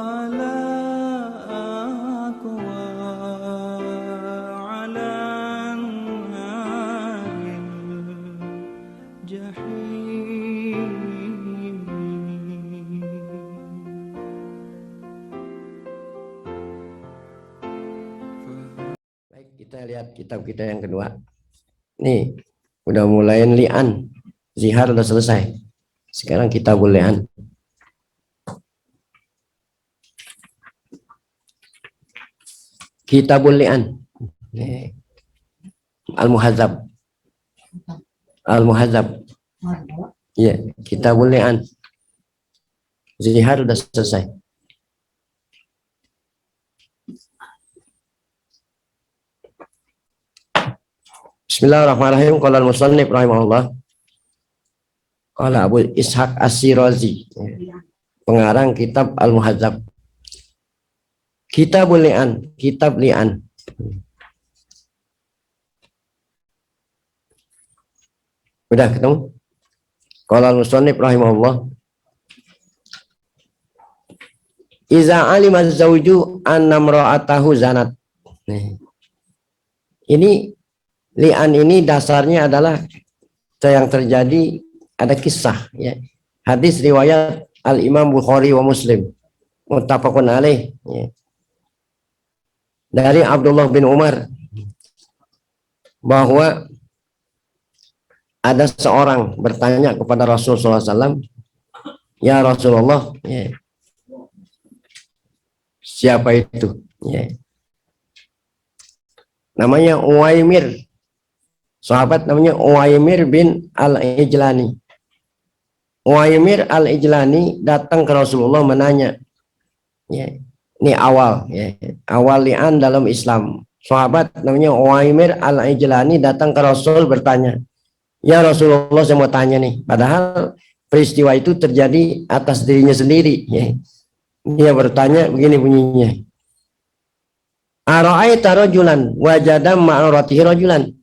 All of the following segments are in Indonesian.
ولا أقوى على نار الجحيم. Baik, kita lihat kitab kita yang kedua. Nih, udah mulai li'an. Zihar udah selesai. Sekarang kita li'an. Kitabul li'an. Al-Muhadzab. Al-Muhadzab. Iya, Kitabul li'an. Zihar udah selesai. Bismillahirrahmanirrahim. Qala al-musannif rahimahullah. Qala Abu Ishaq As-Sirazi, pengarang kitab Al-Muhadzab. Kitabul li'an, kitab li'an. Udah ketemu? Qala al-musannif rahimahullah. Iza alima zawju anna imra'atahu zanat. Ini li'an ini dasarnya adalah yang terjadi, ada kisah ya. Hadis riwayat Al-Imam Bukhari wa Muslim muttafaqun alaih ya. Dari Abdullah bin Umar bahwa ada seorang bertanya kepada Rasulullah SAW, ya Rasulullah ya, siapa itu ya. Namanya Uwaimir, sahabat namanya Uwaimir bin Al-Ijlani. Uwaimir Al-Ijlani datang ke Rasulullah menanya ya, ini awal ya, awal li'an dalam Islam. Sahabat namanya Uwaimir Al-Ijlani datang ke Rasul bertanya, ya Rasulullah saya mau tanya nih, padahal peristiwa itu terjadi atas dirinya sendiri ya. Dia bertanya begini bunyinya, ara'aita rajulan wajada ma'aratihi rajulan.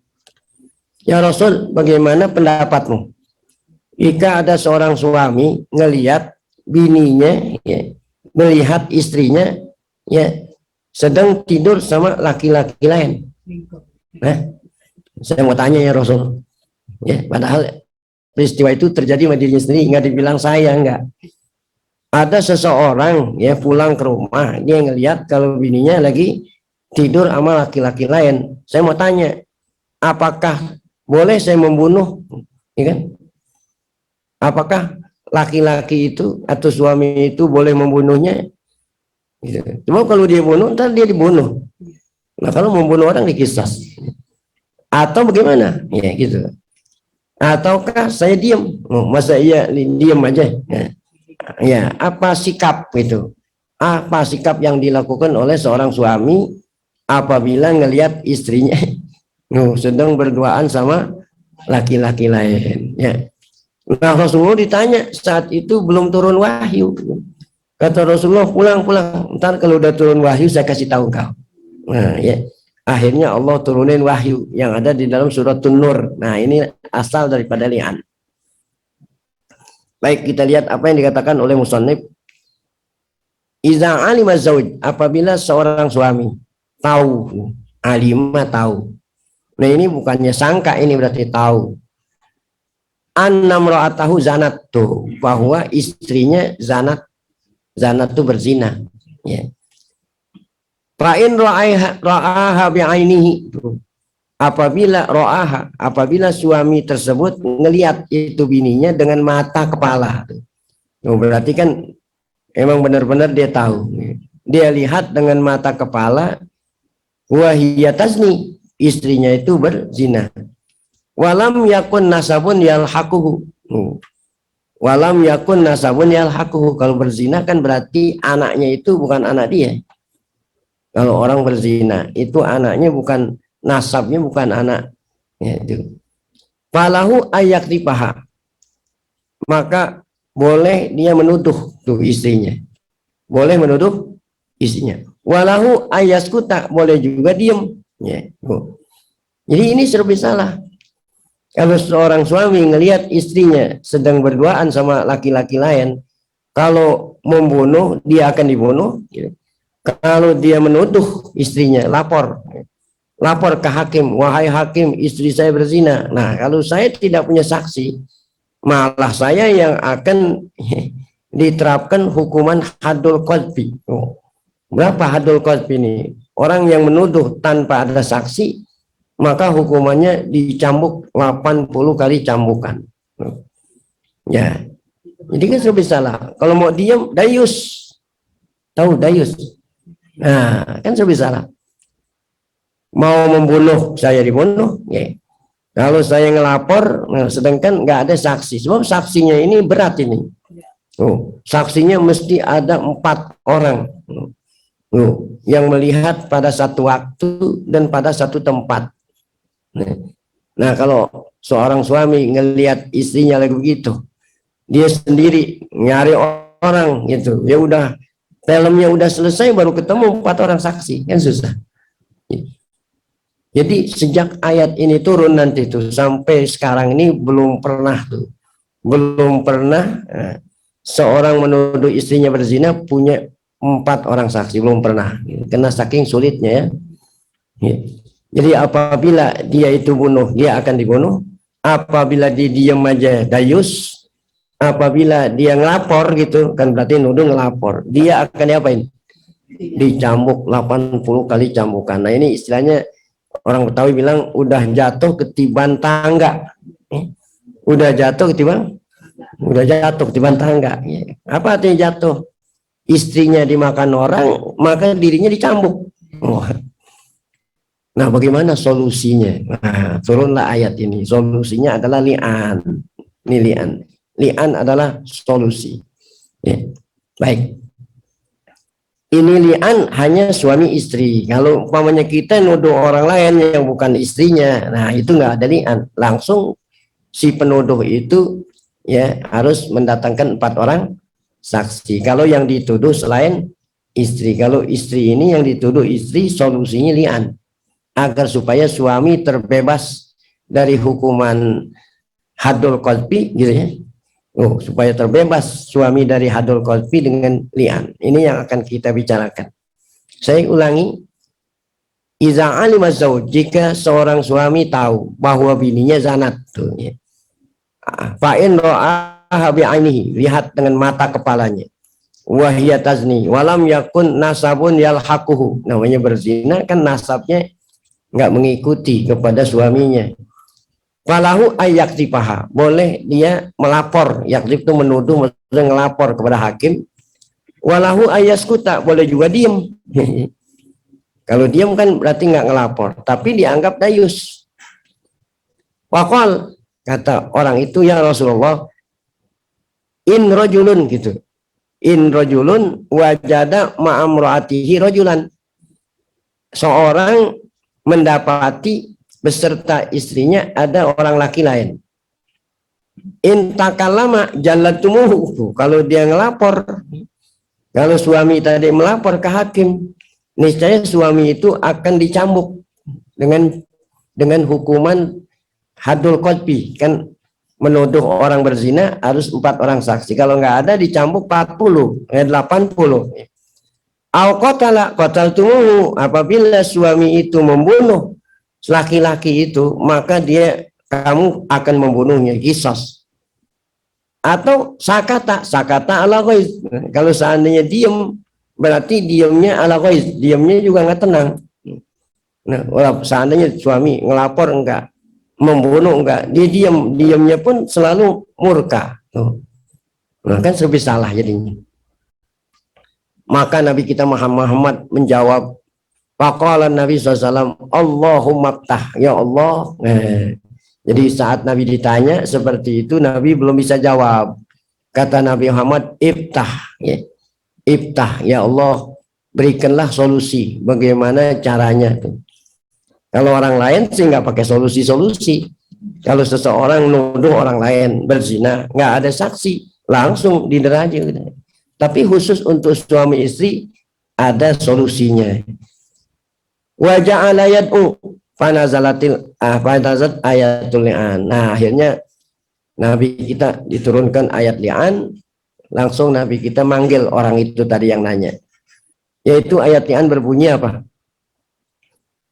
Ya Rasul, bagaimana pendapatmu jika ada seorang suami ngelihat bininya ya, melihat istrinya ya sedang tidur sama laki-laki lain? Saya mau tanya ya Rasul ya, padahal peristiwa itu terjadi sama dirinya sendiri, nggak dibilang saya, enggak. Ada seseorang ya pulang ke rumah, dia ngelihat kalau bininya lagi tidur sama laki-laki lain. Saya mau tanya, apakah boleh saya membunuh ya kan? Apakah laki-laki itu atau suami itu boleh membunuhnya? Gitu. Cuma kalau dia bunuh, ntar dia dibunuh. Nah kalau membunuh orang dikisas. Atau bagaimana? Ya gitu. Ataukah saya diam? Oh, masa iya diam aja? Ya, apa sikap itu? Apa sikap yang dilakukan oleh seorang suami apabila ngelihat istrinya sedang berduaan sama laki-laki lain? Ya. Nah Rasulullah ditanya, saat itu belum turun wahyu. Kata Rasulullah, pulang, ntar kalau udah turun wahyu saya kasih tahu kau. Nah ya, akhirnya Allah turunin wahyu yang ada di dalam surat An-Nur. Nah ini asal daripada li'an. Baik, kita lihat apa yang dikatakan oleh musannif. Iza alima zawj, apabila seorang suami tahu, alima tahu. Nah ini bukannya sangka, ini berarti tahu. Anna imra'atahu zanat, tuh bahwa istrinya zanat itu berzina ya. Fa'in ra'aha bi'ainihi, apabila suami tersebut ngelihat itu bininya dengan mata kepala, berarti kan emang benar-benar dia tahu, dia lihat dengan mata kepala, wahiyatazni, istrinya itu berzina. Walam yakun nasabun yalhaquhu. Walam yakun nasabun yalhaquhu. Kalau berzina kan berarti anaknya itu bukan anak dia. Kalau orang berzina itu anaknya bukan, nasabnya bukan anak. Ya, itu. Falahu ayaktipaha. Maka boleh dia menuduh tuh istrinya. Boleh menuduh istrinya. Walahu ayaskuta, boleh juga diam. Ya. Jadi ini serba salah. Kalau seorang suami ngelihat istrinya sedang berduaan sama laki-laki lain, Kalau membunuh dia akan dibunuh. Kalau dia menuduh istrinya, lapor ke hakim, wahai hakim, istri saya berzina. Nah, kalau saya tidak punya saksi, malah saya yang akan diterapkan hukuman hadul qadfi. Oh, berapa hadul qadfi ini? Orang yang menuduh tanpa ada saksi, maka hukumannya dicambuk 80 kali cambukan. Ya, jadi kan sudah salah. Kalau mau diam, dayus. Tahu dayus? Nah, kan sudah salah. Mau membunuh, saya dibunuh. Ya. Kalau saya ngelapor, nah, sedangkan nggak ada saksi. Sebab saksinya ini berat ini. Saksinya mesti ada 4 orang. Yang melihat pada satu waktu dan pada satu tempat. Nah, kalau seorang suami ngelihat istrinya lagi begitu, dia sendiri nyari orang gitu, ya udah filmnya udah selesai baru ketemu 4 orang saksi, kan susah. Jadi sejak ayat ini turun nanti tuh sampai sekarang ini belum pernah seorang menuduh istrinya berzina punya 4 orang saksi, belum pernah, karena saking sulitnya ya. Jadi apabila dia itu bunuh, dia akan dibunuh. Apabila dia diam aja, dayus. Apabila dia ngelapor gitu, kan berarti nuduh ngelapor, dia akan diapain? Dicambuk 80 kali cambukan. Nah, ini istilahnya orang Betawi bilang udah jatuh ketiban tangga. Udah jatuh ketiban tangga. Apa artinya jatuh? Istrinya dimakan orang, maka dirinya dicambuk. Nah, bagaimana solusinya? Nah, turunlah ayat ini. Solusinya adalah li'an. Ini li'an. Li'an adalah solusi. Ya. Baik. Ini li'an hanya suami istri. Kalau umpamanya kita nuduh orang lain yang bukan istrinya, nah itu nggak ada li'an. Langsung si penuduh itu ya harus mendatangkan 4 orang saksi. Kalau yang dituduh selain istri, kalau istri ini yang dituduh istri, solusinya li'an. Agar supaya suami terbebas dari hukuman hadul qadfi gitu ya. Supaya terbebas suami dari hadul qadfi dengan li'an. Ini yang akan kita bicarakan. Saya ulangi. Iza alima zauj, jika seorang suami tahu bahwa bininya zanat tuh ya. Fa in ra'aha bi'ainihi, lihat dengan mata kepalanya. Wa hiya tazni walam yakun nasabun yalhaquhu. Namanya berzina kan nasabnya nggak mengikuti kepada suaminya. Falahu ayyaktifaha, boleh dia melapor. Yaktif itu menuduh, maksudnya ngelapor kepada hakim. Walahu ayyaskuta, boleh juga diam. Kalau diam kan berarti nggak ngelapor, tapi dianggap dayus. Waqal, kata orang itu, ya Rasulullah, in rajulun gitu. In rajulun wajada ma'amro'atihi rajulan. Seorang mendapati beserta istrinya ada orang laki lain. Intakalama jalatumuhu. Kalau dia ngelapor, kalau suami tadi melapor ke hakim, niscaya suami itu akan dicambuk dengan hukuman hadul qadfi. Kan menuduh orang berzina harus 4 orang saksi. Kalau nggak ada dicambuk 80, 80. Al-qatala qataltumuhu, apabila suami itu membunuh laki-laki itu, maka kamu akan membunuhnya, qisas. Atau sakata ala ghaiz. Kalau seandainya diam, berarti diamnya ala ghaiz, diamnya juga nggak tenang. Nah, seandainya suami ngelapor enggak, membunuh enggak, dia diamnya pun selalu murka. Nah, kan serba salah jadinya. Maka Nabi kita Muhammad menjawab, faqala Nabi SAW, Allahumma ftah, ya Allah. Jadi saat Nabi ditanya seperti itu, Nabi belum bisa jawab. Kata Nabi Muhammad, iftah, ya. Iftah, ya Allah, berikanlah solusi. Bagaimana caranya tuh? Kalau orang lain sih nggak pakai solusi-solusi. Kalau seseorang nuduh orang lain berzina, nggak ada saksi, langsung didera aja. Tapi khusus untuk suami istri ada solusinya. Wa ja'ala yad'u fanazat ayatul li'an. Nah, akhirnya Nabi kita diturunkan ayat li'an, langsung Nabi kita manggil orang itu tadi yang nanya. Yaitu ayat yang berbunyi apa?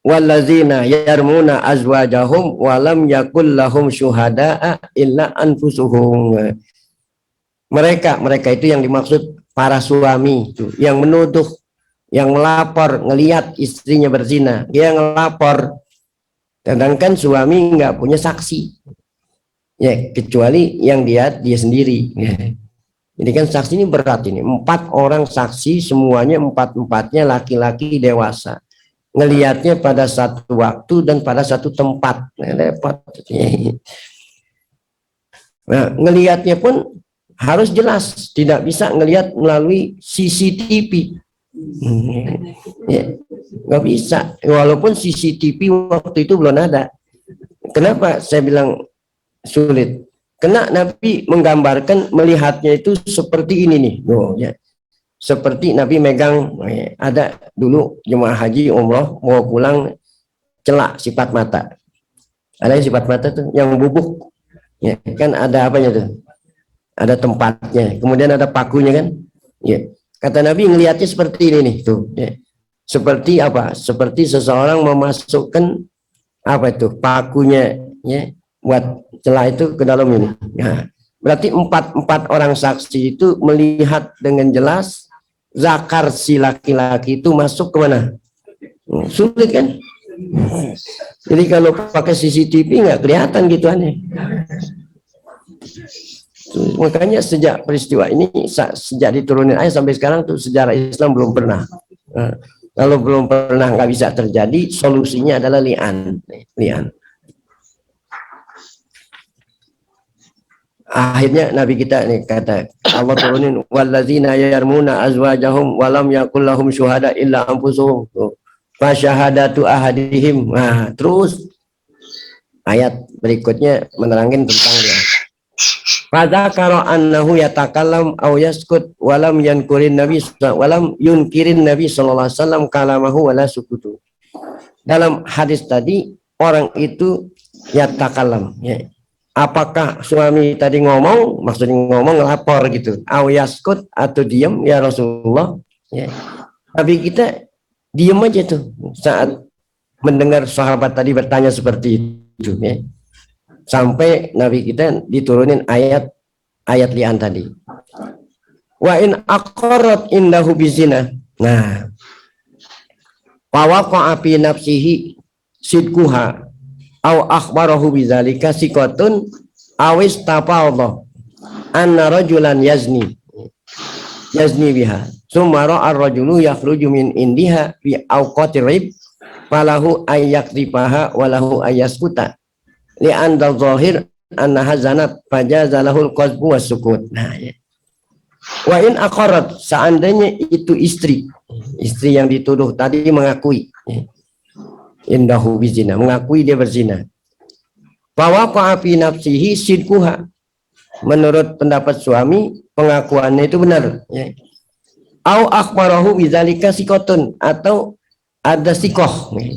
Wallazina yarmuna azwajahum walam yakul lahum syuhada'a illa anfusuhum. Mereka itu yang dimaksud para suami itu, yang menuduh, yang melapor, ngelihat istrinya berzina, dia ngelapor, sedangkan suami nggak punya saksi, ya kecuali yang dia sendiri. Jadi kan saksi ini berat ini, 4 orang saksi semuanya 4-empatnya laki-laki dewasa, ngelihatnya pada satu waktu dan pada satu tempat. Repot. Nah, ngelihatnya pun harus jelas, tidak bisa ngelihat melalui CCTV. Ya, nggak bisa, walaupun CCTV waktu itu belum ada. Kenapa saya bilang sulit? Karena Nabi menggambarkan melihatnya itu seperti ini nih. Oh, ya. Seperti Nabi megang, ada dulu jemaah haji umroh mau pulang celak sifat mata. Ada yang sifat mata tuh yang bubuk. Ya, kan ada apanya tuh? Ada tempatnya. Kemudian ada pakunya kan? Ya. Kata Nabi ngelihatnya seperti ini nih tuh. Ya. Seperti apa? Seperti seseorang memasukkan apa itu? Pakunya ya buat celah itu ke dalam ini. Ya. Berarti 4 orang saksi itu melihat dengan jelas zakar si laki-laki itu masuk ke mana? Sulit kan? Jadi kalau pakai CCTV nggak kelihatan gitu aneh. Makanya sejak peristiwa ini, sejak diturunin ayat sampai sekarang tuh sejarah Islam belum pernah. Kalau belum pernah nggak bisa terjadi, solusinya adalah li'an. Akhirnya Nabi kita nih kata Allah turunin wallazina yarmuna azwajahum walam yakul lahum syuhada illa anfusuhum fa syahadatu ahadihim. Nah, terus ayat berikutnya menerangkan tentang dia. Fadzakara annahu yatakallam aw yaskut walam yankurin nabi walam yunkirin nabi sallallahu alaihi wasallam kalamahu wala sukutu. Dalam hadis tadi orang itu yatakallam ya. Apakah suami tadi ngomong, maksudnya ngomong ngelapor gitu, aw yaskut atau diam ya Rasulullah ya. Tapi kita diam aja tuh saat mendengar sahabat tadi bertanya seperti itu ya. Sampai Nabi kita diturunin ayat li'an tadi. Wa in aqarrat indahu bizina. Nah, fawaqa fi nafsihi sidquha aw akhbarahu bidzalika siqatun aw istafadha anna rajulan yazni biha summa ra'a ar-rajulu yakhruju min indiha fi awqatir rib falahu ayyakrifaha walahu ayyaskuta li'anda zahir anna hazanat fajazalahul qazbu wasukut. Nah, ya. Wa in aqarrat, seandainya itu istri yang dituduh tadi mengakui ya. Indahu bizina, mengakui dia berzina. Fawaqa fi nafsihi sidquha, menurut pendapat suami pengakuannya itu benar ya. Au akhbarahu bidzalika sikotun, atau ada sikoh ya.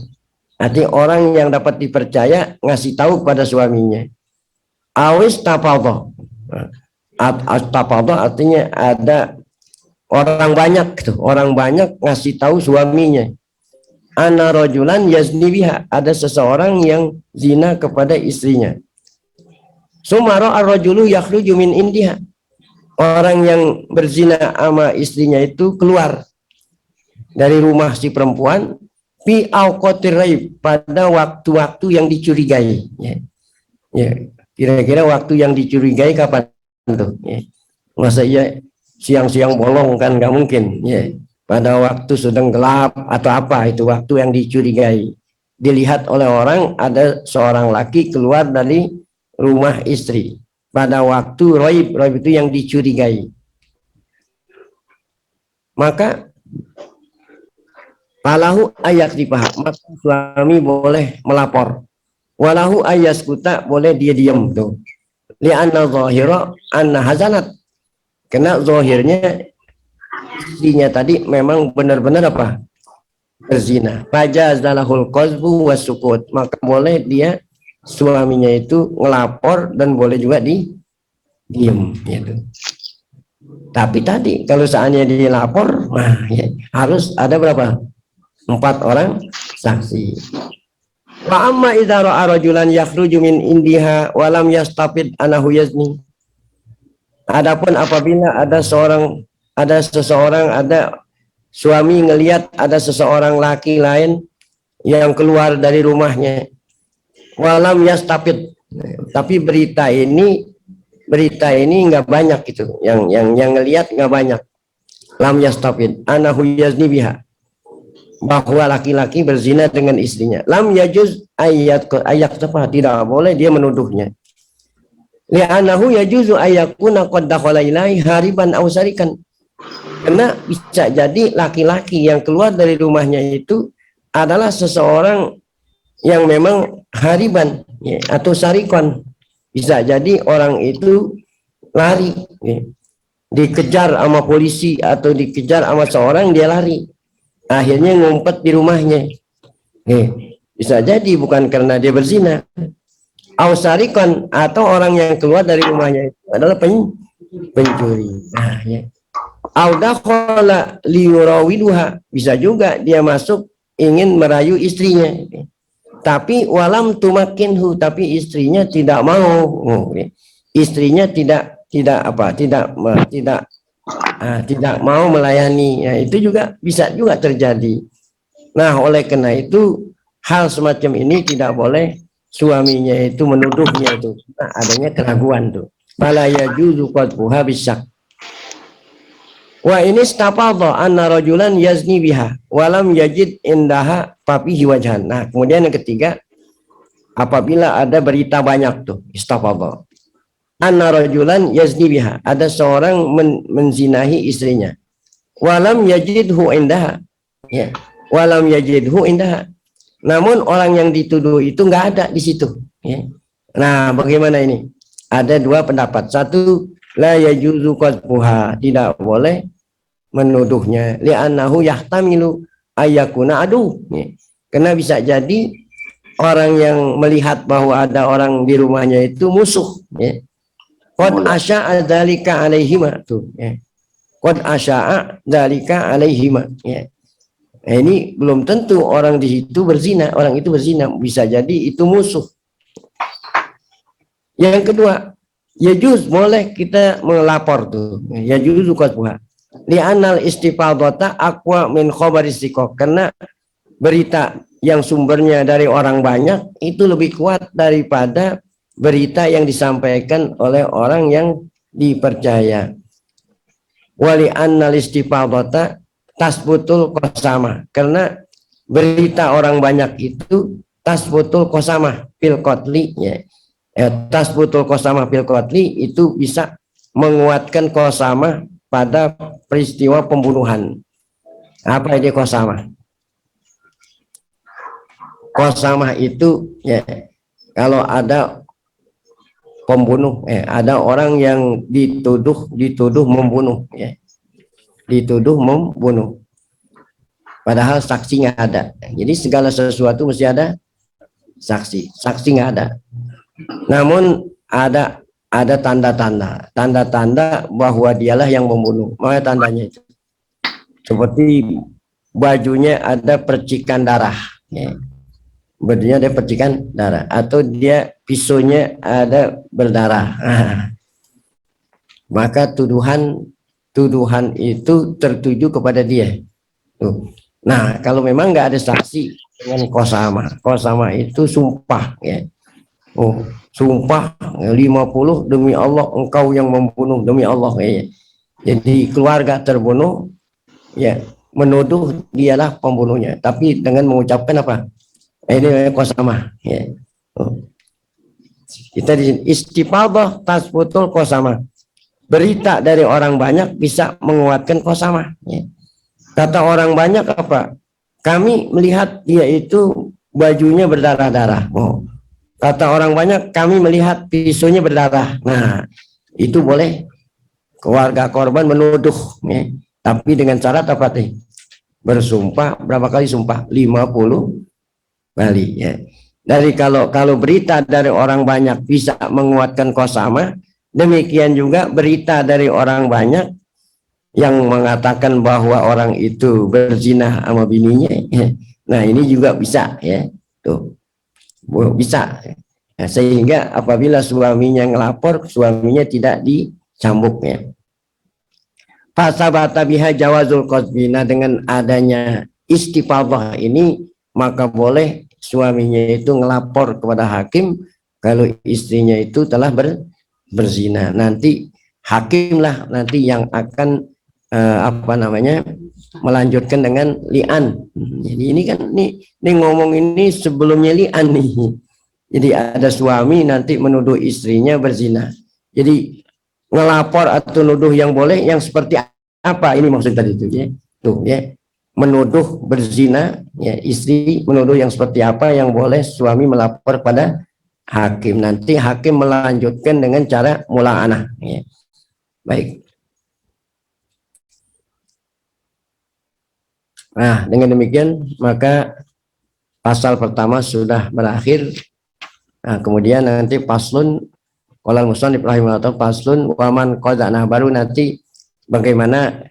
Artinya orang yang dapat dipercaya ngasih tahu pada suaminya. Awis tafadha. Tafadha artinya ada orang banyak tuh, orang banyak ngasih tahu suaminya. Ana rajulan yazni biha, ada seseorang yang zina kepada istrinya. Sumara ar-rajulu yakhruju min indiha. Orang yang berzina sama istrinya itu keluar dari rumah si perempuan fi awqatir raib, pada waktu-waktu yang dicurigai ya. Ya, kira-kira waktu yang dicurigai kapan tuh ya. Masa iya siang-siang bolong kan nggak mungkin ya. Pada waktu sedang gelap atau apa, itu waktu yang dicurigai. Dilihat oleh orang ada seorang laki keluar dari rumah istri pada waktu raib itu yang dicurigai. Maka falahu ayyakrifaha, maka suami boleh melapor. Walahu ayyaskuta, boleh dia diam tuh. Li'anna zahira anna hazanat, karena zahirnya istrinya tadi memang benar-benar apa? Berzina. Fajazalahul qazbu wasukut, maka boleh dia suaminya itu ngelapor dan boleh juga diam gitu. Tapi tadi kalau seandainya dilapor, nah ya, harus ada berapa? 4 orang saksi. Wa amma idza ra'a rajulan yakhruju min indiha wa lam yastafid anahu yazni. Adapun apabila ada seseorang, ada suami ngelihat ada seseorang laki lain yang keluar dari rumahnya, walam yastafid, tapi berita ini nggak banyak gitu, yang ngelihat nggak banyak. Lam yastafid anahu yazni biha, bahwa laki-laki berzina dengan istrinya. Lam yajuz ayat tidak boleh dia menuduhnya. Li'annahu yajuzu ayyakuna qad dakhala ilaihi hariban aw sarikan. Karena bisa jadi laki-laki yang keluar dari rumahnya itu adalah seseorang yang memang hariban ya, atau sarikon. Bisa jadi orang itu lari ya, dikejar sama polisi atau dikejar sama seorang, dia lari, akhirnya ngumpet di rumahnya ya. Bisa jadi bukan karena dia berzina. Ausarikon, atau orang yang keluar dari rumahnya itu adalah pencuri. Nah, ya. Audakhola liyurawiduha, bisa juga dia masuk ingin merayu istrinya. Tapi walam tumakinhu, tapi istrinya tidak mau. Istrinya tidak mau melayani. Ya, itu juga bisa juga terjadi. Nah, oleh karena itu hal semacam ini tidak boleh suaminya itu menuduhnya itu. Nah, adanya keraguan tuh. Fala yajuzu qadhuha bisyak. Wa ini stafadha anna rajulan yazni biha walam yajid indaha papihi wajhan. Nah, kemudian yang ketiga, apabila ada berita banyak tuh, istafadha anna rajulan yazni biha, ada seorang menzinahi istrinya. Walam yajidhu indaha. Ya. Walam yajidhu indaha. Namun orang yang dituduh itu nggak ada di situ. Ya. Nah, bagaimana ini? Ada 2 pendapat. Satu, la yajuzu qadhuha, tidak boleh menuduhnya. Li'annahu yahtamilu ayyakuna adu. Ya. Karena bisa jadi orang yang melihat bahwa ada orang di rumahnya itu musuh. Ya. Qad asya'a dzalika alaihima tuh. Ya. Qad asya'a dzalika alaihima. Ya. Nah, ini belum tentu orang di situ berzina, orang itu berzina, bisa jadi itu musuh. Yang kedua, yajuz, boleh kita melapor tuh, yajuz qadhuha. Li'anal istifadhata aqwa min khabaris thiqah, karena berita yang sumbernya dari orang banyak itu lebih kuat daripada berita yang disampaikan oleh orang yang dipercaya. Wa li'annal istifadhata tasbutul qasama, karena berita orang banyak itu tasbutul qasama fil qatli ya. Tasbutul qasama fil qatli itu bisa menguatkan qasama pada peristiwa pembunuhan. Apa ini qasama? Qasama itu ya, kalau ada pembunuh, ada orang yang dituduh membunuh ya. Dituduh membunuh, padahal saksi nggak ada. Jadi segala sesuatu mesti ada saksi nggak ada. Namun ada tanda-tanda bahwa dialah yang membunuh. Mana tandanya itu? Seperti bajunya ada percikan darah, ya. Bajunya ada percikan darah, atau dia pisaunya ada berdarah. Maka tuduhan itu tertuju kepada dia. Nah, kalau memang nggak ada saksi dengan qasama itu sumpah ya. Sumpah 50 demi Allah engkau yang membunuh, demi Allah ya. Jadi keluarga terbunuh ya, menuduh dialah pembunuhnya, tapi dengan mengucapkan apa? Ini qasama ya. Kita di sini istifadhah tasbutul qasama. Berita dari orang banyak bisa menguatkan qasama ya. Kata orang banyak apa? Kami melihat dia itu bajunya berdarah-darah. Kata orang banyak, kami melihat pisaunya berdarah. Nah, itu boleh keluarga korban menuduh ya. Tapi dengan syarat apa teh? Bersumpah, berapa kali sumpah? 50 kali ya. Dari kalau berita dari orang banyak bisa menguatkan qasama, demikian juga berita dari orang banyak yang mengatakan bahwa orang itu berzina sama bininya. Nah, ini juga bisa ya. Tuh. Bisa. Nah, sehingga apabila suaminya ngelapor, suaminya tidak dicambuk ya. Fasabata biha jawazul qasbina, dengan adanya istifadah ini maka boleh suaminya itu ngelapor kepada hakim kalau istrinya itu telah berzina. Nanti hakimlah nanti yang akan melanjutkan dengan li'an. Jadi ini kan ini ngomong ini sebelumnya li'an nih. Jadi ada suami nanti menuduh istrinya berzina. Jadi ngelapor atau nuduh yang boleh yang seperti apa ini maksud tadi itu ya. Tuh ya. Menuduh berzina ya, istri menuduh yang seperti apa yang boleh suami melapor pada hakim. Nanti hakim melanjutkan dengan cara mula'anah ya. Baik. Nah, dengan demikian maka pasal pertama sudah berakhir. Nah, kemudian nanti paslun qolal musannif rahimahullah paslun waman qada. Nah, baru nanti bagaimana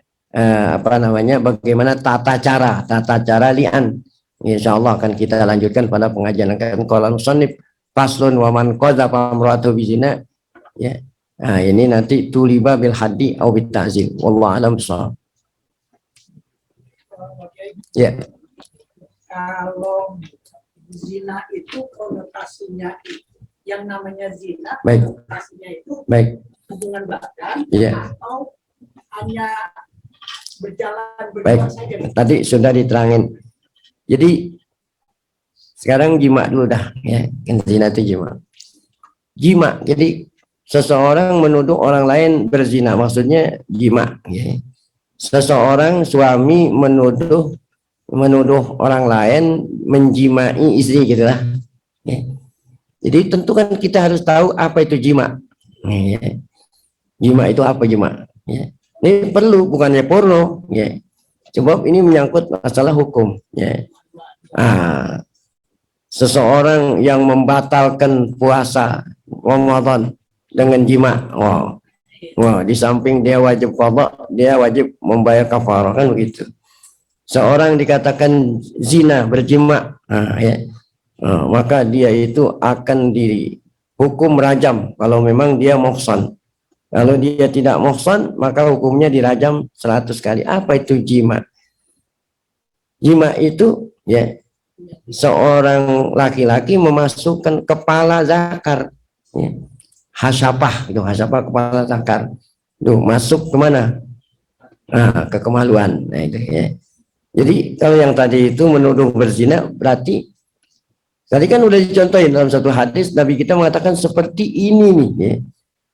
bagaimana tata cara li'an. Insyaallah akan kita lanjutkan pada pengajian akan qolal musannif paslun waman qada pamratu bizina ya. Nah, ini nanti tuliba bil haddi au bit ta'zil. Wallahu a'lam bishawab. Ya. Kalau zina itu konotasinya yang namanya zina, baik. Konotasinya itu baik. hubungan badan ya. atau hanya berjalan berdua saja. Tadi sudah diterangin. Jadi sekarang jima dulu dah ya. Zina itu jima. Jadi seseorang menuduh orang lain berzina, maksudnya jima ya. Seseorang suami menuduh orang lain menjimai istri gitulah ya. Jadi tentu kan kita harus tahu apa itu jima ya. Jima itu apa jima ya. Ini perlu, bukannya porno ya. Sebab ini menyangkut masalah hukum ya. Seseorang yang membatalkan puasa Ramadan dengan jima, di samping dia wajib qada, dia wajib membayar kafarah kan begitu. Seorang dikatakan zina berjima, maka dia itu akan dihukum rajam kalau memang dia muhsan. Kalau dia tidak muhsan, maka hukumnya dirajam 100 kali. Apa itu jima? Jima itu ya seorang laki-laki memasukkan kepala zakar ya. Hasyapah itu, hasyapah kepala zakar itu masuk kemana? Ke kemaluan. Nah itu ya. Jadi kalau yang tadi itu menuduh berzina, berarti tadi kan udah dicontohin dalam satu hadis Nabi kita mengatakan seperti ini nih ya.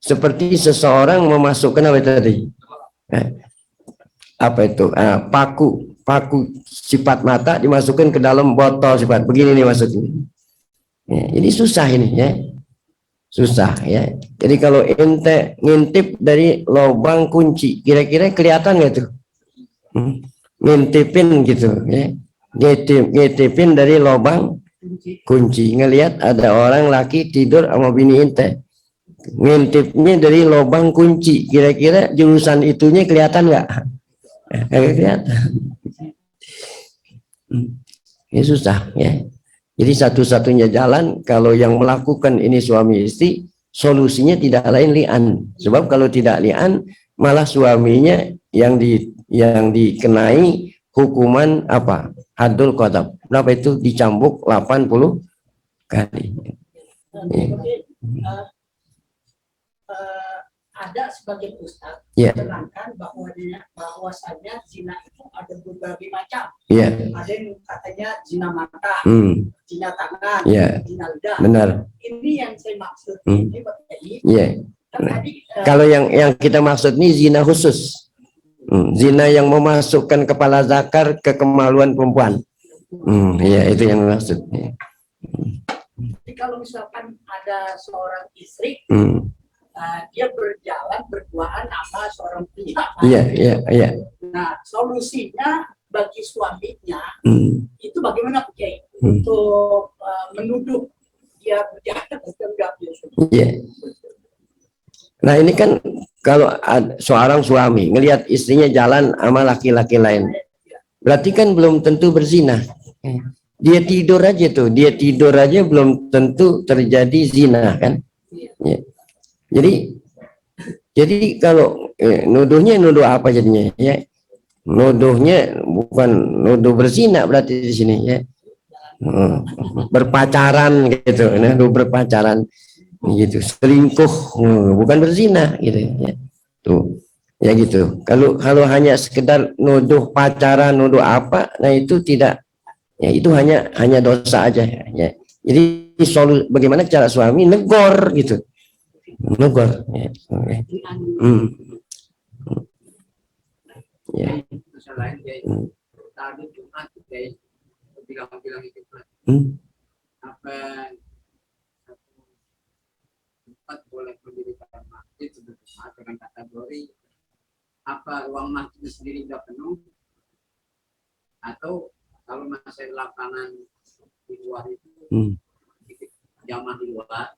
Seperti seseorang memasukkan apa tadi? Apa itu? Paku sifat mata dimasukkan ke dalam botol sifat. Begini nih maksudnya. Ya, ini susah ini ya. Susah ya. Jadi kalau ente ngintip dari lubang kunci, kira-kira kelihatan nggak tuh? Ngintipin gitu ya. Ngintipin dari lubang kunci, ngelihat ada orang laki tidur sama bini ente. Ngintipnya dari lubang kunci, kira-kira jurusan itunya kelihatan nggak? Kagak kelihatan. Ini susah ya. Jadi satu-satunya jalan kalau yang melakukan ini suami istri, solusinya tidak lain li'an. Sebab kalau tidak li'an, malah suaminya yang dikenai hukuman apa? Hadul qadab. Berapa itu? Dicambuk 80 kali. Ya. Ada sebagian ustaz menerangkan bahwasanya zina itu ada berbagai macam. Ada yang katanya zina mata, zina tangan, zina lidah. Benar. Ini yang saya maksud. Ini kalau yang kita maksud ini zina khusus. Zina yang memasukkan kepala zakar ke kemaluan perempuan. Itu yang maksud. Jadi kalau misalkan ada seorang istri, dia berjalan berduaan sama seorang pria. Iya. Nah, solusinya bagi suaminya itu bagaimana Pak Kiai untuk menuduh dia berjalan enggak biasa? Nah ini kan kalau seorang suami ngelihat istrinya jalan sama laki-laki lain, berarti kan belum tentu berzina. Dia tidur aja tuh, dia tidur aja belum tentu terjadi zina kan. Ya. Jadi kalau nuduhnya nuduh apa jadinya? Ya, nuduhnya bukan nuduh berzina berarti di sini ya. Berpacaran gitu, nuduh berpacaran gitu, selingkuh, bukan berzina gitu ya. Tuh. Ya gitu. Kalau hanya sekedar nuduh pacaran, nuduh apa, nah itu tidak, ya itu hanya dosa aja ya. Jadi bagaimana cara suami negor gitu, negor ya. Ya. Tadi Jumat bilang itu apa tempat boleh mendirikan masjid dengan kategori apa ruang masjid sendiri sudah penuh, atau kalau masih lapangan di luar itu jamaah di luar,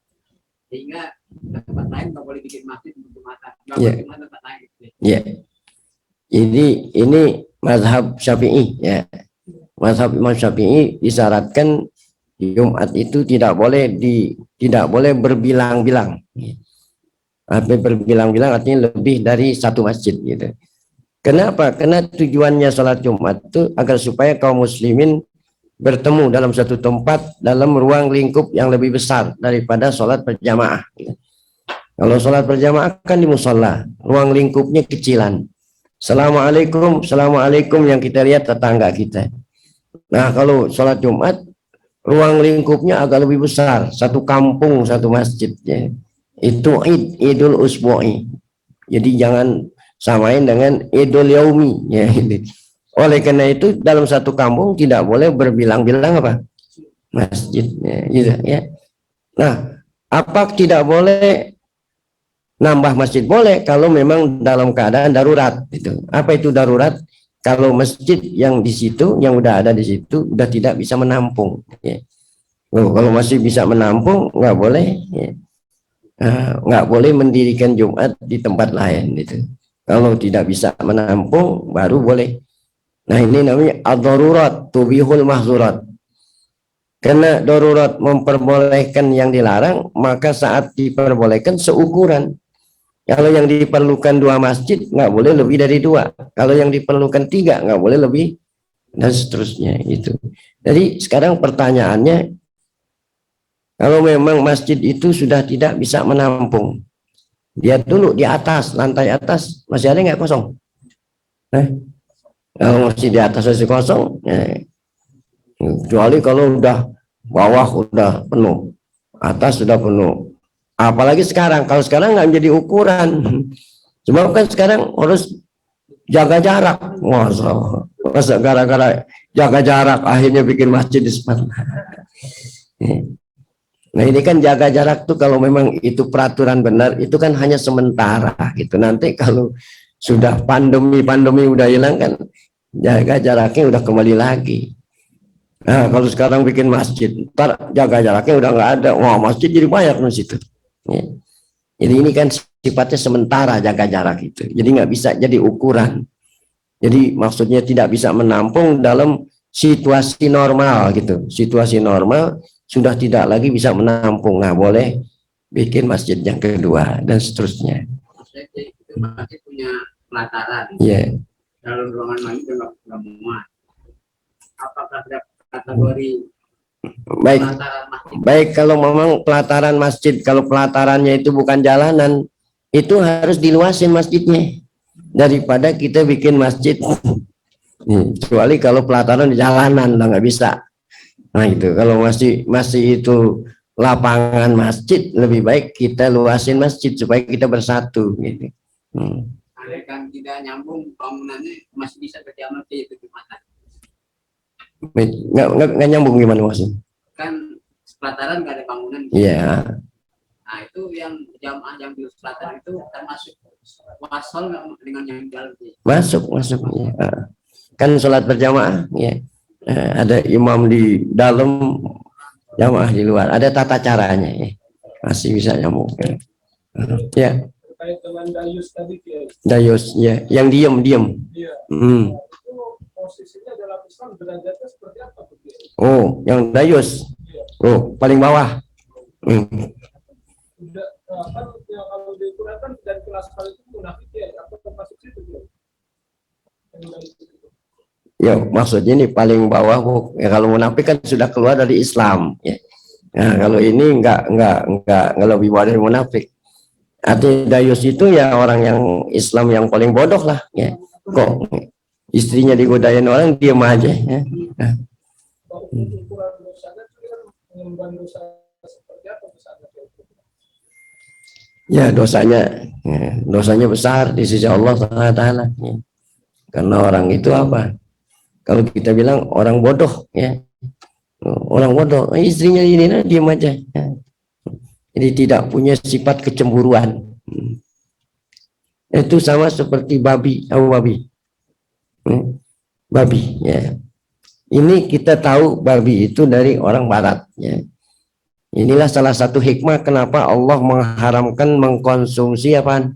sehingga tempat lain nggak boleh bikin masjid untuk mata, nggak boleh cuma tempat lain. Ya. Ini mazhab Syafi'i ya. Mazhab Imam Syafi'i disyaratkan Jumat itu tidak boleh berbilang-bilang. Sampai berbilang-bilang artinya lebih dari satu masjid gitu. Kenapa? Karena tujuannya sholat Jumat itu agar supaya kaum muslimin bertemu dalam satu tempat dalam ruang lingkup yang lebih besar daripada sholat berjamaah. Kalau sholat berjamaah kan di musola, ruang lingkupnya kecilan. Assalamualaikum yang kita lihat tetangga kita. Nah kalau sholat Jumat, ruang lingkupnya agak lebih besar, satu kampung, satu masjid. Ya. Itu Idul Usbu'i. Jadi jangan samain dengan Idul Yaumi. Ya. Oleh karena itu dalam satu kampung tidak boleh berbilang-bilang apa? Masjid. Ya, gitu, ya. Nah, apa tidak boleh nambah masjid? Boleh kalau memang dalam keadaan darurat. Itu. Apa itu darurat? Kalau masjid yang di situ, yang udah ada di situ, udah tidak bisa menampung. Ya. Kalau masih bisa menampung, nggak boleh. Ya. Nggak boleh mendirikan Jumat di tempat lain. Gitu. Kalau tidak bisa menampung, baru boleh. Nah ini namanya ad-darurat tubihul mahzurat. Karena darurat memperbolehkan yang dilarang, maka saat diperbolehkan seukuran. Kalau yang diperlukan 2 masjid, nggak boleh lebih dari 2. Kalau yang diperlukan 3, nggak boleh lebih, dan seterusnya. Gitu. Jadi sekarang pertanyaannya, kalau memang masjid itu sudah tidak bisa menampung, lihat dulu di atas, lantai atas, masih ada nggak kosong? Kalau masih di atas masih kosong, kecuali kalau udah bawah udah penuh, atas sudah penuh. Apalagi sekarang, kalau sekarang nggak menjadi ukuran, sebab kan sekarang harus jaga jarak. Masa gara-gara jaga jarak akhirnya bikin masjid di sebelah. Nah ini kan jaga jarak tuh kalau memang itu peraturan benar, itu kan hanya sementara gitu. Nanti kalau sudah pandemi udah hilang kan, jaga jaraknya udah kembali lagi. Nah kalau sekarang bikin masjid, ntar jaga jaraknya udah nggak ada, wah masjid jadi banyak di situ. Ya. Jadi ini kan sifatnya sementara jaga jarak itu, jadi nggak bisa jadi ukuran. Jadi maksudnya tidak bisa menampung dalam situasi normal gitu. Situasi normal sudah tidak lagi bisa menampung, nggak boleh bikin masjid yang kedua dan seterusnya. Masjid punya pelataran. Iya. Dalam ruangan mandi nggak muat. Apakah ada kategori baik kalau memang pelataran masjid, kalau pelatarannya itu bukan jalanan, itu harus diluasin masjidnya daripada kita bikin masjid. Kecuali kalau pelataran di jalanan nggak bisa. Nah itu kalau masih itu lapangan masjid, lebih baik kita luasin masjid supaya kita bersatu gitu. Kan tidak nyambung bangunannya masih bisa berjamaah itu gimana? Nggak nyambung gimana maksudnya? Kan pelataran nggak ada bangunan. Iya. Nah itu yang jamaah yang di pelataran itu termasuk wasol dengan yang jalan. Masuk ya. Kan sholat berjamaah ya. Ada imam di dalam, jamaah di luar. Ada tata caranya ya. Masih bisa nyambung. Ya. terkait dengan dayus tadi ya. Dayus ya, yang diam. Iya. Itu posisinya dalam Islam derajatnya seperti apa tuh? Oh, yang dayus. Oh, paling bawah. Udah kan yang kalau diukurkan kan dari kelas paling itu munafik ya, apa termasuk situ ya? Ya, maksudnya ini paling bawah. Ya, kalau munafik kan sudah keluar dari Islam ya. Nah, kalau ini enggak lebih bawah dari munafik. Artinya dayus itu ya orang yang Islam yang paling bodoh lah ya. Kok istrinya digodain orang diam aja ya. Nah. Ya, dosanya besar di sisi Allah Taala ya. Karena orang itu apa? Kalau kita bilang orang bodoh ya, orang bodoh, istrinya ini nah, diam aja ya. Jadi tidak punya sifat kecemburuan. Itu sama seperti babi ya. Ini kita tahu babi itu dari orang barat ya. Inilah salah satu hikmah kenapa Allah mengharamkan mengkonsumsi apa?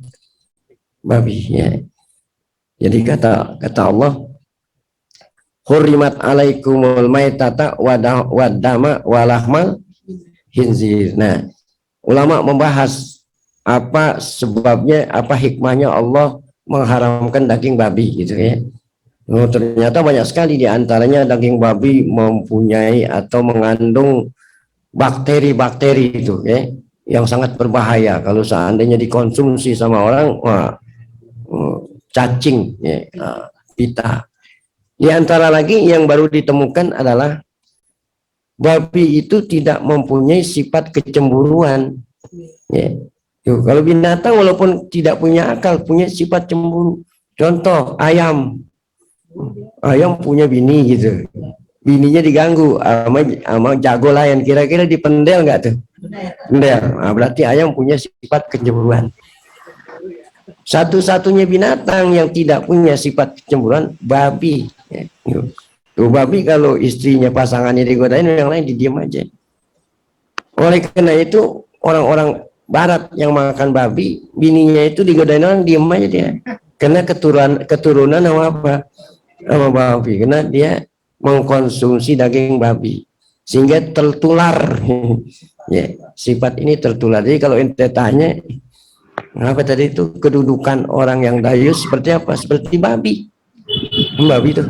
Babi ya. Jadi kata Allah, hurrimat alaikumul maitata wadama walahmal khinzir. Nah, ulama membahas apa sebabnya, apa hikmahnya Allah mengharamkan daging babi gitu ya. Oh, ternyata banyak sekali di antaranya daging babi mempunyai atau mengandung bakteri-bakteri itu ya, yang sangat berbahaya kalau seandainya dikonsumsi sama orang. Wah, cacing ya, pita. Di antara lagi yang baru ditemukan adalah babi itu tidak mempunyai sifat kecemburuan ya. Kalau binatang walaupun tidak punya akal punya sifat cemburu. Contoh ayam punya bini gitu, bininya diganggu sama jago lain, kira-kira dipendel nggak tuh? Pendel. Nah, berarti ayam punya sifat kecemburuan. Satu-satunya binatang yang tidak punya sifat kecemburuan babi ya. Babi kalau istrinya pasangannya digodain, yang lain didiam aja. Oleh karena itu orang-orang barat yang makan babi, bininya itu digodain orang diam aja dia, karena keturunan sama apa? Sama babi, karena dia mengkonsumsi daging babi sehingga tertular ya, sifat ini tertular. Jadi kalau ente tanya apa tadi itu kedudukan orang yang dayus seperti apa? Seperti babi itu.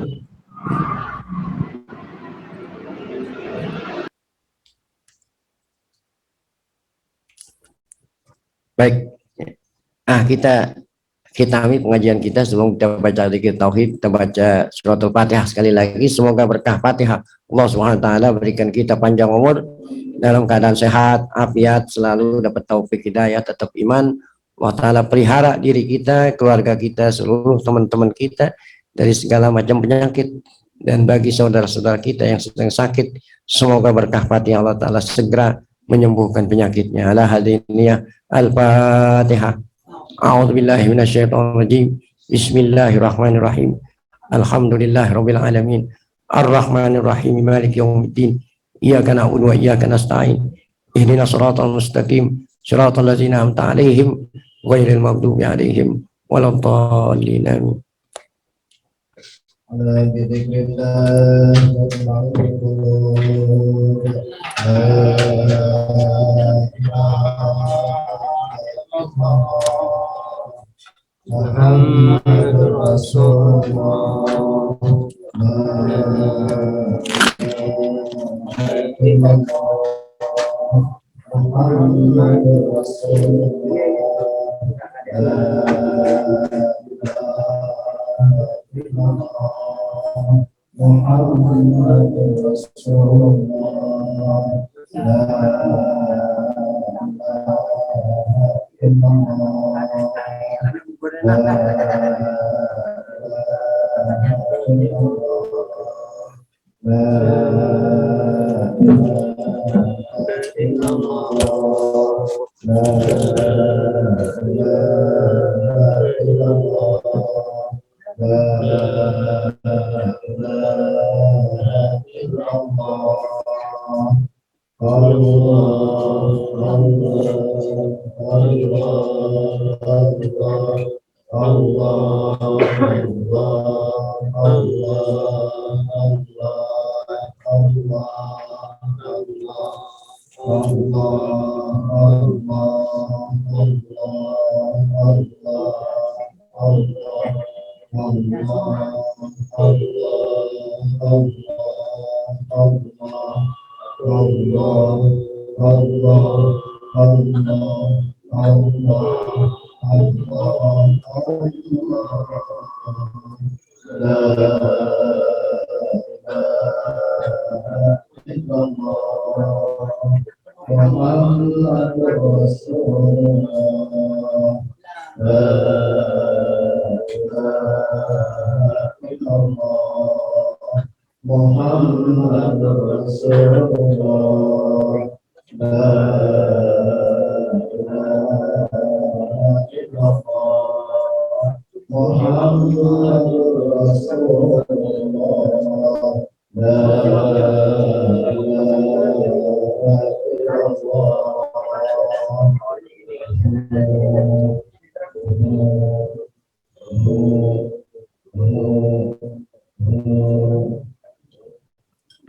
Baik, kita ambil pengajian kita sebelum kita baca zikir tauhid, kita baca suratul Fatihah sekali lagi. Semoga berkah Fatihah Allah Subhanahu wa taala berikan kita panjang umur dalam keadaan sehat, afiat, selalu dapat taufik hidayah, tetap iman. Allah taala pelihara diri kita, keluarga kita, seluruh teman-teman kita dari segala macam penyakit, dan bagi saudara-saudara kita yang sedang sakit, semoga berkah Fatihah Allah taala segera menyembuhkan penyakitnya. Ala hadiniyah al-Fatihah. A'udzubillahi minasyaitonirrajim. Bismillahirrahmanirrahim. Alhamdulillahirabbil alamin. Arrahmanirrahim. Maliki yaumiddin. Iyyaka na'budu wa iyyaka nasta'in. Ihdinas shiratal mustaqim. Shiratal ladzina an'amta 'alaihim ghairil maghdubi 'alaihim waladdallin. Amin. Muhammadur Rasulullah. Muhammadur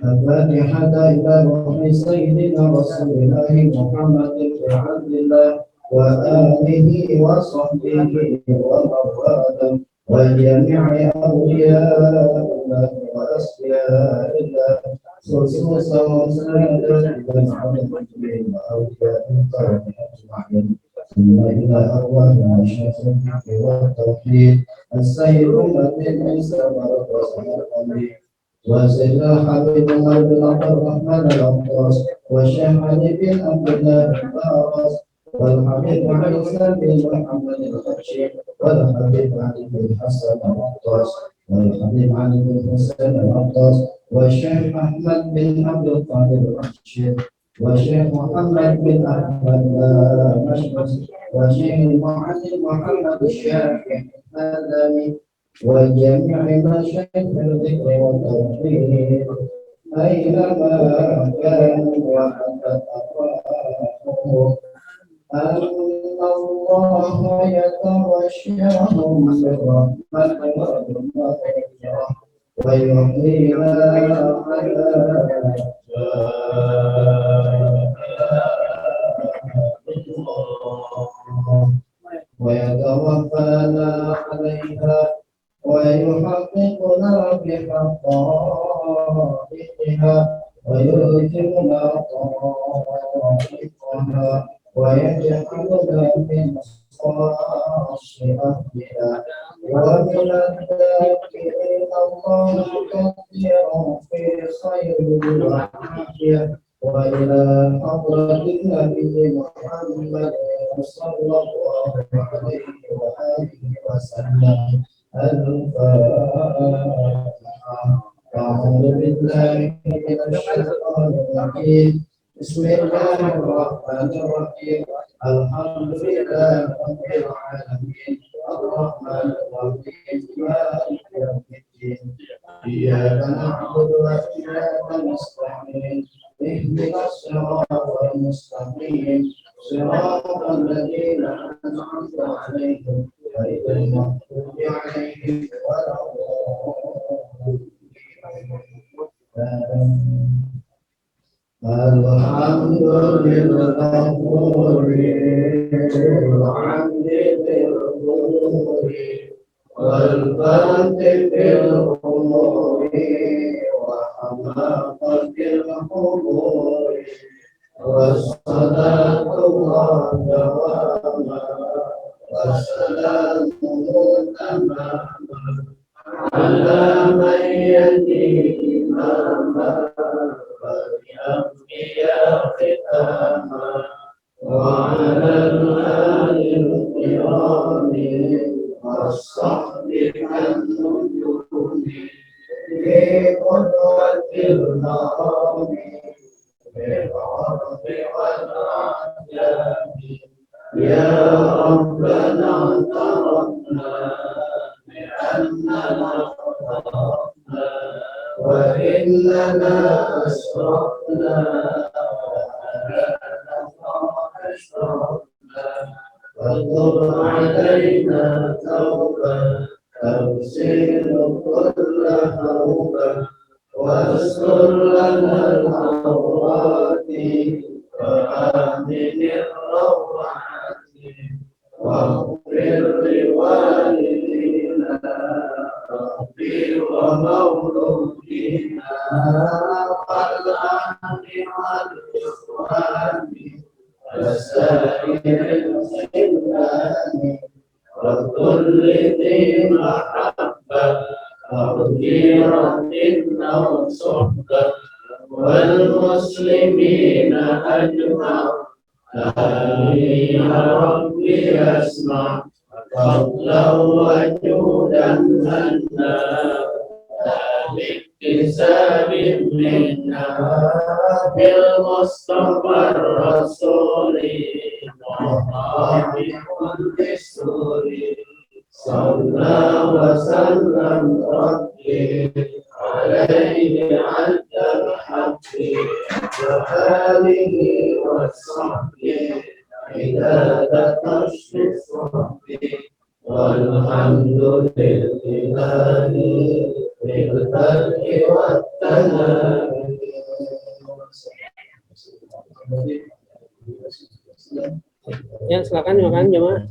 الفاتحة إلى روح سيدنا رسول الله محمد بن عبد الله وآله وصحبه ومن والاه وجميع أولياء الله وأصفياء الله خصوصا سادة المعلمين وأولياء الكرم أجمعين ثم إلى أرواح مشايخ الحق والتوحيد السيد الذي ليس مرض وسلم وسيد حبيب الله بن عبد الرحمن العباس والشيخ علي بن عبد الله العباس والحبيب عيسى بن محمد الخشيب والحبيب علي بن حسن العباس والحبيب علي بن حسين العباس والشيخ احمد بن عبد القادر الرشيد والشيخ محمد بن احمد المشمس والشيخ المعلم محمد الشافعي الادمي وجميع مشايخ الذكر والتوحيد أينما كانوا وحتى أرواحهم أن الله يتغشاهم بالرحمة والمغفرة ويحيينا على ويتوفانا عليها ويحققنا بحقائقها ويلزمنا طريقها ويجعلنا من خاص أهلها ومن الذاكرين الله كثيرا في خير وعافية وإلى حضرة النبي محمد صلى الله عليه وآله وسلم الفاتحة. أعوذ بالله من الشيطان الرجيم بسم الله الرحمن الرحيم الحمد لله رب العالمين الرحمن الرحيم مالك يوم الدين إياك نعبد وإياك نستعين اهدنا الصراط المستقيم صراط الذين أنعمت عليهم غير المغضوب عليهم ولا الحمد لله الحمد بالأمور والباطل بالأمور وحماقة الأمور والصلاة والدوام والسلام تماما على من يهدي إماما والأنبياء ختاما وعلى الآل الكرام والصحب النجوم في قدوة النظام بالعرض والعجاب يا ربنا اعترفنا بأننا أخطأنا وإننا أسرفنا وتب علينا توبة تغسل كل حوبة واستر لنا العورات وآمن الروعات واغفر لوالدينا ربي ومولودينا والأهل والإخوان وسائر الخلان وكل ذي محبة وغيرة أو صحبة والمسلمين أجمعين آمين يا ربي اسمع فضلا وجودا منا باكتساب منا بالمصطفى الرسول محمد كل سور صلى وسلم ربي عليه عد الحق وآله وصحبه عبادة الصحب والحمد لله بالخلق والتنام. Ya, silakan makan jemaah.